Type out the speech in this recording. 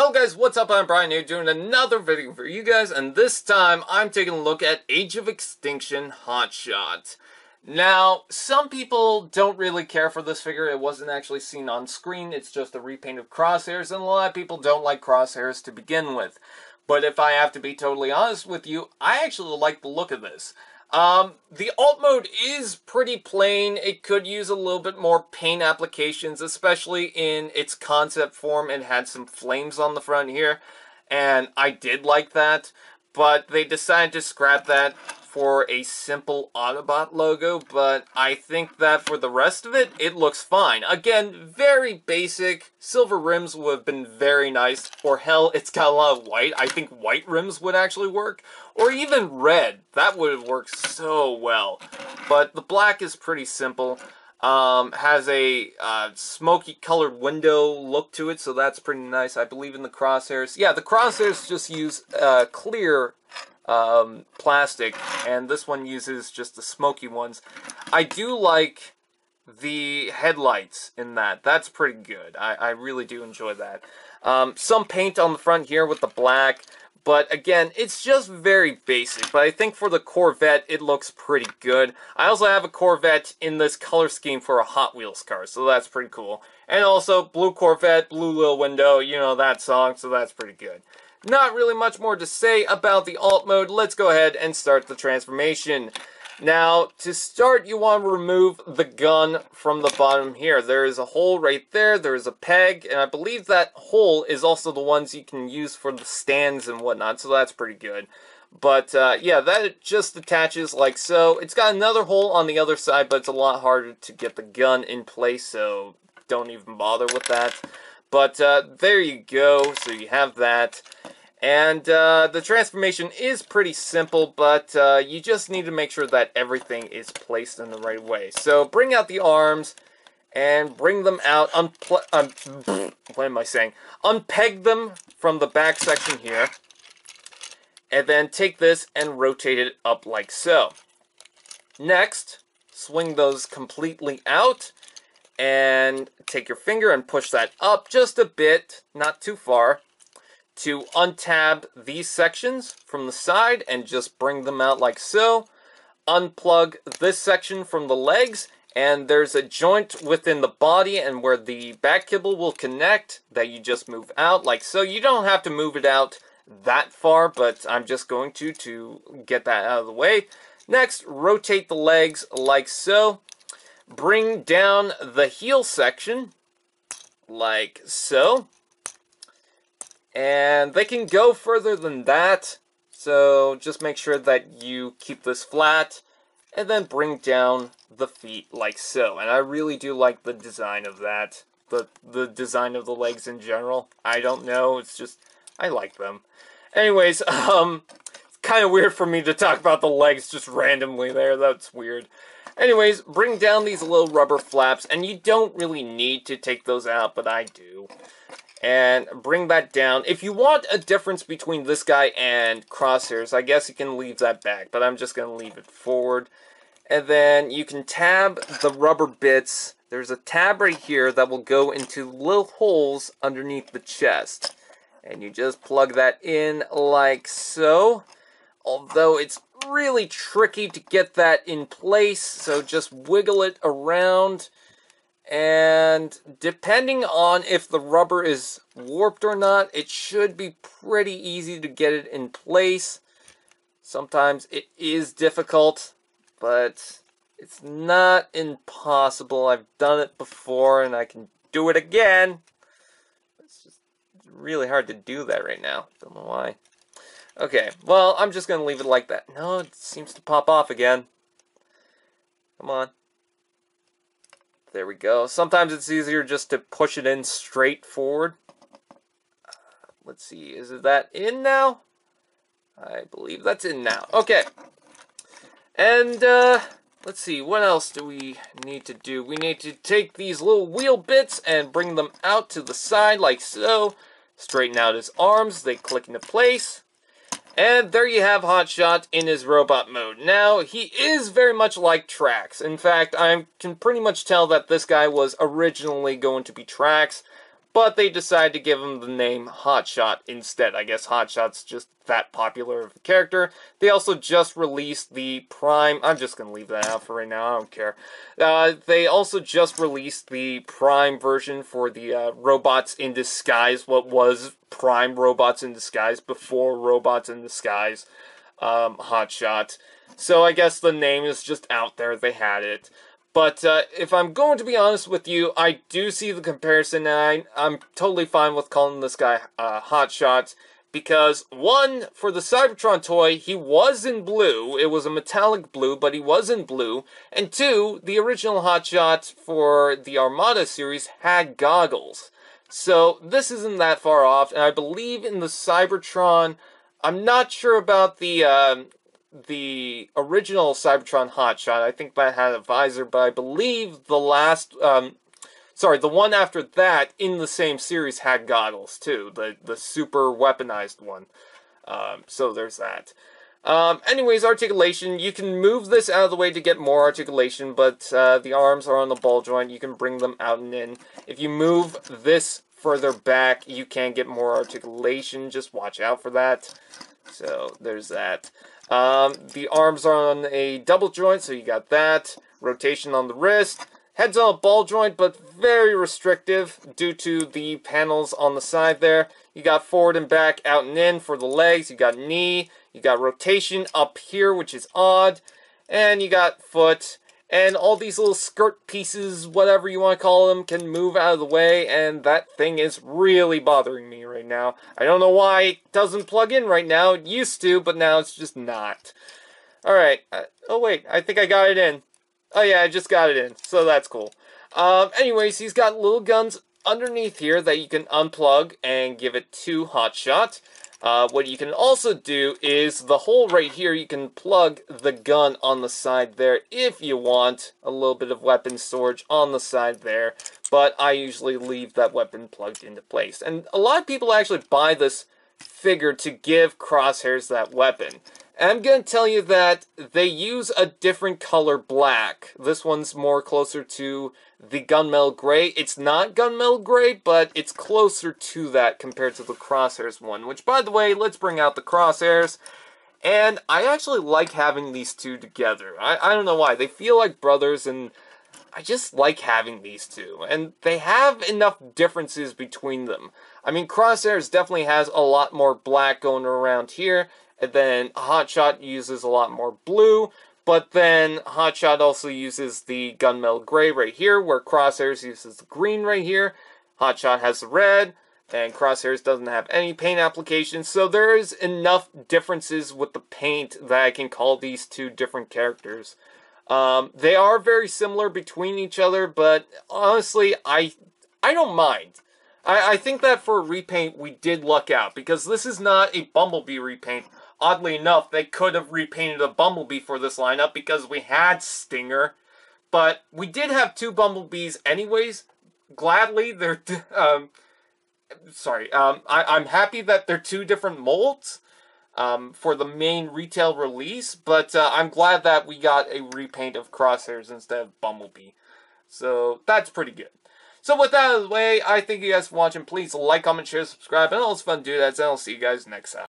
Yo guys, what's up? I'm Brian here doing another video for you guys, and this time I'm taking a look at Age of Extinction Hotshot. Now, some people don't really care for this figure. It wasn't actually seen on screen. It's just a repaint of Crosshairs, and a lot of people don't like Crosshairs to begin with. But if I have to be totally honest with you, I actually like the look of this. The alt mode is pretty plain. It could use a little bit more paint applications, especially in its concept form. It had some flames on the front here, and I did like that, but they decided to scrap that for a simple Autobot logo, but I think that for the rest of it, it looks fine. Again, very basic. Silver rims would have been very nice, or hell, it's got a lot of white. I think white rims would actually work, or even red. That would have worked so well. But the black is pretty simple. Has a smoky colored window look to it, so that's pretty nice. I believe in the crosshairs. Yeah, the crosshairs just use clear plastic, and this one uses just the smoky ones. I do like the headlights in that. That's pretty good. I really do enjoy that. Some paint on the front here with the black, but again, it's just very basic. But I think for the Corvette, it looks pretty good. I also have a Corvette in this color scheme for a Hot Wheels car, so that's pretty cool. And also, blue Corvette, blue little window, you know that song, so that's pretty good. Not really much more to say about the alt mode. Let's go ahead and start the transformation. Now, to start, you want to remove the gun from the bottom here. There is a hole right there. There is a peg, and I believe that hole is also the ones you can use for the stands and whatnot, so that's pretty good. But, yeah, that just attaches like so. It's got another hole on the other side, but it's a lot harder to get the gun in place, so don't even bother with that. But there you go, so you have that. And the transformation is pretty simple, but you just need to make sure that everything is placed in the right way. So bring out the arms and bring them out, what am I saying? Unpeg them from the back section here. And then take this and rotate it up like so. Next, swing those completely out. And take your finger and push that up just a bit, not too far, to untab these sections from the side and just bring them out like so. Unplug this section from the legs, and there's a joint within the body and where the back kibble will connect that you just move out like so. You don't have to move it out that far, but I'm just going to get that out of the way. Next, rotate the legs like so. Bring down the heel section, like so. And they can go further than that, so just make sure that you keep this flat. And then bring down the feet, like so. And I really do like the design of that. The design of the legs in general. I don't know, it's just, I like them. Anyways, it's kind of weird for me to talk about the legs just randomly there, that's weird. Anyways, bring down these little rubber flaps, and you don't really need to take those out, but I do. And bring that down. If you want a difference between this guy and Crosshairs, I guess you can leave that back, but I'm just going to leave it forward. And then you can tab the rubber bits. There's a tab right here that will go into little holes underneath the chest. And you just plug that in like so. Although it's really tricky to get that in place, so just wiggle it around, and depending on if the rubber is warped or not, it should be pretty easy to get it in place. Sometimes it is difficult, but it's not impossible. I've done it before and I can do it again. It's just really hard to do that right now, don't know why. Okay, well, I'm just going to leave it like that. No, it seems to pop off again. Come on. There we go. Sometimes it's easier just to push it in straight forward. Let's see, is that in now? I believe that's in now. Okay. And, let's see, what else do we need to do? We need to take these little wheel bits and bring them out to the side like so. Straighten out his arms. They click into place. And there you have Hotshot in his robot mode. Now, he is very much like Trax. In fact, I can pretty much tell that this guy was originally going to be Trax, but they decided to give him the name Hotshot instead. I guess Hotshot's just that popular of a character. They also just released the Prime... I'm just going to leave that out for right now, I don't care. They also just released the Prime version for the Robots in Disguise, what was Prime Robots in Disguise before Robots in Disguise Hotshot. So I guess the name is just out there, they had it. But if I'm going to be honest with you, I do see the comparison, and I'm totally fine with calling this guy Hotshot, because, one, for the Cybertron toy, he was in blue. It was a metallic blue, but he was in blue. And two, the original Hotshot for the Armada series had goggles. So this isn't that far off, and I believe in the Cybertron, I'm not sure about the original Cybertron Hotshot. I think that had a visor, but I believe the last, the one after that in the same series had goggles too. The super weaponized one. So there's that. Anyways, articulation. You can move this out of the way to get more articulation, but the arms are on the ball joint. You can bring them out and in. If you move this further back, you can get more articulation. Just watch out for that. So there's that. The arms are on a double joint, so you got that. Rotation on the wrist. Head's on a ball joint, but very restrictive due to the panels on the side there. You got forward and back, out and in for the legs. You got knee. You got rotation up here, which is odd. And you got foot. And all these little skirt pieces, whatever you want to call them, can move out of the way. And that thing is really bothering me right now. I don't know why it doesn't plug in right now. It used to, but now it's just not. Alright. Oh, wait. I think I got it in. Oh, yeah, I just got it in. So that's cool. Anyways, he's got little guns underneath here that you can unplug and give it to Hotshot. What you can also do is the hole right here, you can plug the gun on the side there if you want a little bit of weapon storage on the side there, but I usually leave that weapon plugged into place. And a lot of people actually buy this figure to give Crosshairs that weapon. And I'm going to tell you that they use a different color black. This one's more closer to the gunmetal gray. It's not gunmetal gray, but it's closer to that compared to the Crosshairs one. Which, by the way, let's bring out the Crosshairs. And I actually like having these two together. I don't know why. They feel like brothers, and I just like having these two. And they have enough differences between them. I mean, Crosshairs definitely has a lot more black going around here. And then Hotshot uses a lot more blue, but then Hotshot also uses the gunmetal gray right here, where Crosshairs uses the green right here. Hotshot has the red, and Crosshairs doesn't have any paint application, so there is enough differences with the paint that I can call these two different characters. They are very similar between each other, but honestly, I don't mind. I think that for a repaint, we did luck out, because this is not a Bumblebee repaint. Oddly enough, they could have repainted a Bumblebee for this lineup because we had Stinger. But we did have two Bumblebees anyways. Gladly, they're... I'm happy that they're two different molds for the main retail release. But I'm glad that we got a repaint of Crosshairs instead of Bumblebee. So that's pretty good. So with that out of the way, I thank you guys for watching. Please like, comment, share, subscribe, and all those fun dudettes. And I'll see you guys next time.